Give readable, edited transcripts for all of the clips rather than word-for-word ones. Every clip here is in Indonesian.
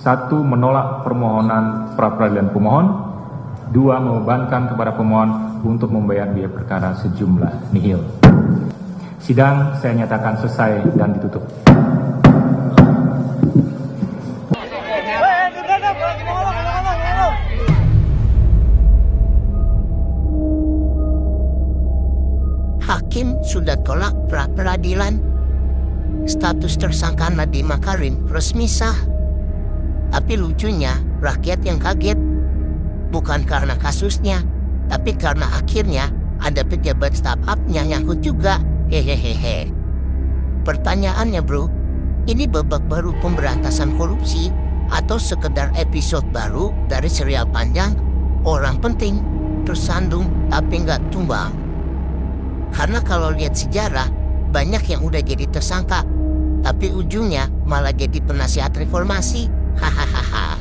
1. Menolak permohonan pra-peradilan pemohon. 2. Membebankan kepada pemohon untuk membayar biaya perkara sejumlah nihil. Sidang saya nyatakan selesai dan ditutup. Hakim sudah tolak pra-peradilan. Status tersangka Nadiem Makarim resmi sah. Tapi lucunya, rakyat yang kaget. Bukan karena kasusnya, tapi karena akhirnya ada pejabat startupnya nyangkut juga. Hehehehe. Pertanyaannya bro, ini babak baru pemberantasan korupsi atau sekedar episode baru dari serial panjang orang penting tersandung tapi nggak tumbang? Karena kalau lihat sejarah, banyak yang udah jadi tersangka, tapi ujungnya malah jadi penasihat reformasi. Hahaha.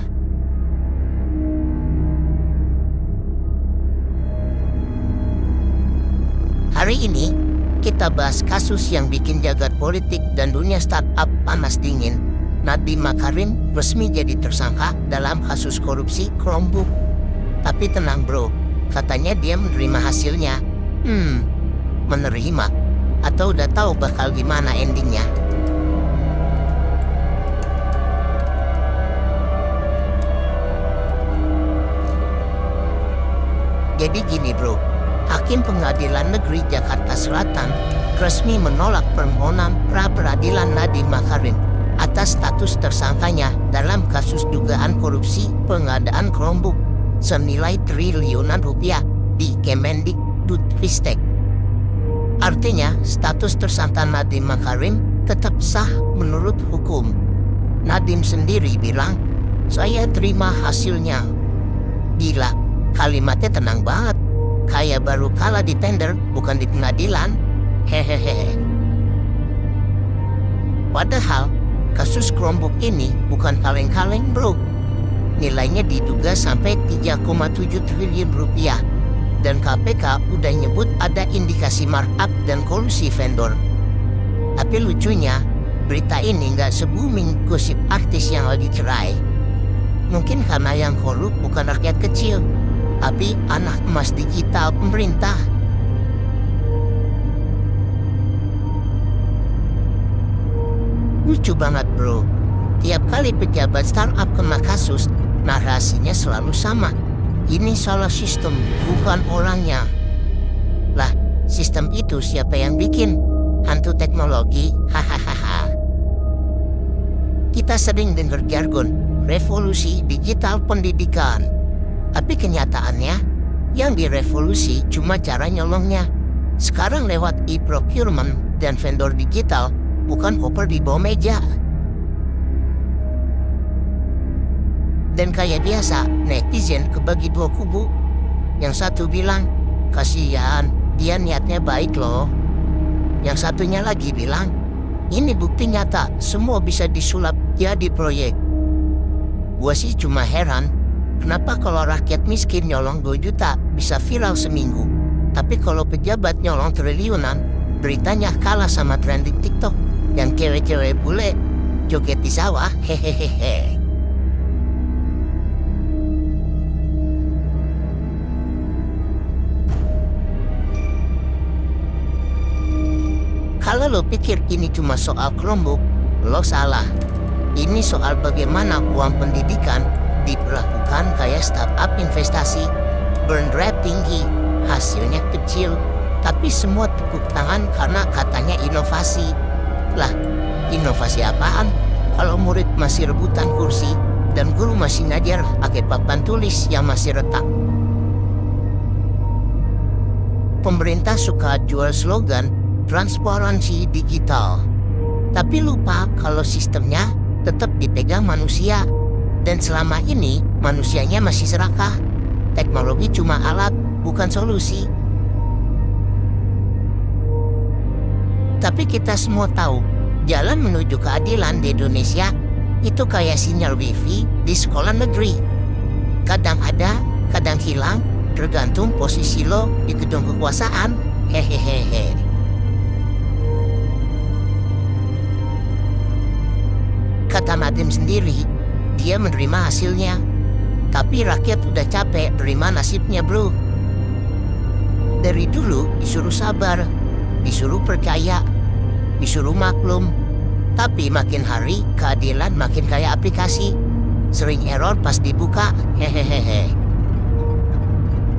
Hari ini, kita bahas kasus yang bikin jagat politik dan dunia startup panas dingin. Nadiem Makarim resmi jadi tersangka dalam kasus korupsi Chromebook. Tapi tenang bro, katanya dia menerima hasilnya. Menerima? Atau udah tahu bakal gimana endingnya? Jadi gini bro, Hakim Pengadilan Negeri Jakarta Selatan resmi menolak permohonan pra-peradilan Nadiem Makarim atas status tersangkanya dalam kasus dugaan korupsi pengadaan Chromebook senilai triliunan rupiah di Kemendikbudristek. Artinya, status tersangka Nadiem Makarim tetap sah menurut hukum. Nadiem sendiri bilang, "Saya terima hasilnya." Gila, kalimatnya tenang banget. Kayak baru kalah di tender, bukan di pengadilan. Hehehe. Padahal, kasus Chromebook ini bukan kaleng-kaleng bro. Nilainya diduga sampai 3,7 triliun rupiah. Dan KPK udah nyebut ada indikasi markup dan kolusi vendor. Tapi lucunya, berita ini nggak se-booming gosip artis yang lagi cerai. Mungkin karena yang korup bukan rakyat kecil, tapi anak emas digital pemerintah. Lucu banget bro. Tiap kali pejabat startup kena kasus, narasinya selalu sama. Ini salah sistem, bukan orangnya. Lah, sistem itu siapa yang bikin? Hantu teknologi? Hahaha. Kita sering dengar jargon, revolusi digital pendidikan. Tapi kenyataannya, yang direvolusi cuma cara nyolongnya. Sekarang lewat e-procurement dan vendor digital, bukan koper di bawah meja. Dan kayak biasa, netizen kebagi dua kubu. Yang satu bilang, kasihan, dia niatnya baik loh. Yang satunya lagi bilang, ini bukti nyata, semua bisa disulap jadi proyek. Gua sih cuma heran, kenapa kalau rakyat miskin nyolong 2 juta bisa viral seminggu, tapi kalau pejabat nyolong triliunan, beritanya kalah sama trending TikTok yang cewek-cewek bule joget di sawah, hehehehe. Kalau lo pikir ini cuma soal Chromebook, lo salah. Ini soal bagaimana uang pendidikan diperlakukan kayak startup investasi. Burn rate tinggi, hasilnya kecil, tapi semua tepuk tangan karena katanya inovasi. Lah, inovasi apaan? Kalau murid masih rebutan kursi dan guru masih ngajar pakai papan tulis yang masih retak. Pemerintah suka jual slogan transparansi digital, tapi lupa kalau sistemnya tetap dipegang manusia. Dan selama ini manusianya masih serakah. Teknologi cuma alat, bukan solusi. Tapi kita semua tahu, jalan menuju keadilan di Indonesia itu kayak sinyal wifi di sekolah negeri. Kadang ada, kadang hilang, tergantung posisi lo di gedung kekuasaan. Hehehehe. Kata Nadiem sendiri, dia menerima hasilnya. Tapi rakyat udah capek terima nasibnya, bro. Dari dulu disuruh sabar, disuruh percaya, disuruh maklum. Tapi makin hari keadilan makin kayak aplikasi. Sering error pas dibuka, hehehehe.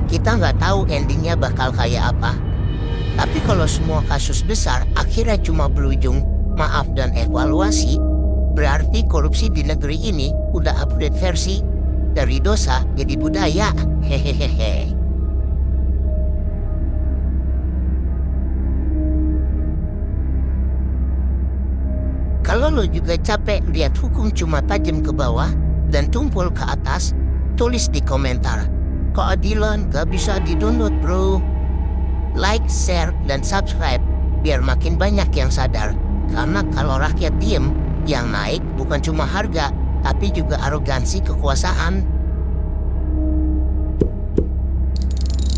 Kita nggak tahu endingnya bakal kayak apa. Tapi kalau semua kasus besar akhirnya cuma berujung maaf dan evaluasi, berarti korupsi di negeri ini udah upgrade versi dari dosa jadi budaya. Hehehehe. Kalau lo juga capek lihat hukum cuma tajam ke bawah dan tumpul ke atas, tulis di komentar. Keadilan gak bisa di-download, bro. Like, share, dan subscribe biar makin banyak yang sadar. Karena kalau rakyat diem, yang naik bukan cuma harga, tapi juga arogansi kekuasaan.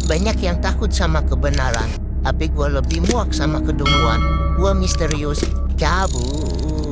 Banyak yang takut sama kebenaran, tapi gue lebih muak sama kedunguan. Gue misterius, cabut.